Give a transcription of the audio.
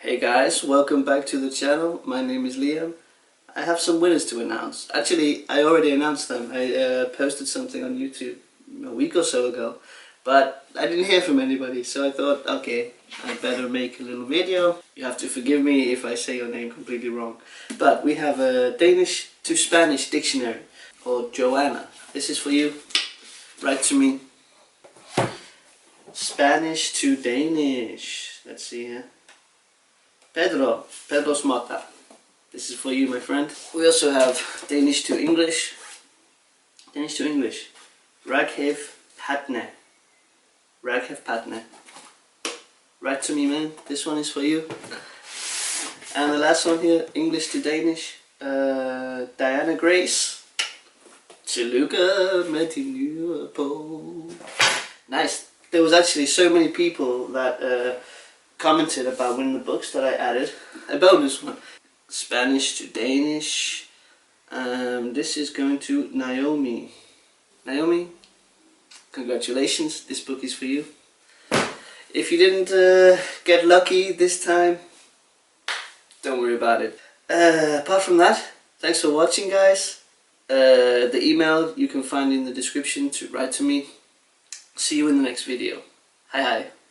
Hey guys, welcome back to the channel. My name is Liam. I have some winners to announce. Actually, I already announced them. I posted something on YouTube a week or so ago, but I didn't hear from anybody, so I thought, okay, I better make a little video. You have to forgive me if I say your name completely wrong. But we have a Danish to Spanish dictionary called Joana. This is for you. Write to me. Spanish to Danish. Let's see here. Pedro Smota. This is for you, my friend. We also have Danish to English. Danish to English. Raghav Patne. Raghav Patne. Write to me, man. This one is for you. And the last one here, English to Danish. Diana Grace. Tillykke med din nye på. Nice. There was actually so many people that commented about winning the books that I added a bonus one. Spanish to Danish. This is going to Naomi. Naomi, congratulations, this book is for you. If you didn't get lucky this time, don't worry about it. Apart from that, thanks for watching, guys. The email you can find in the description to write to me. See you in the next video. Hi hi.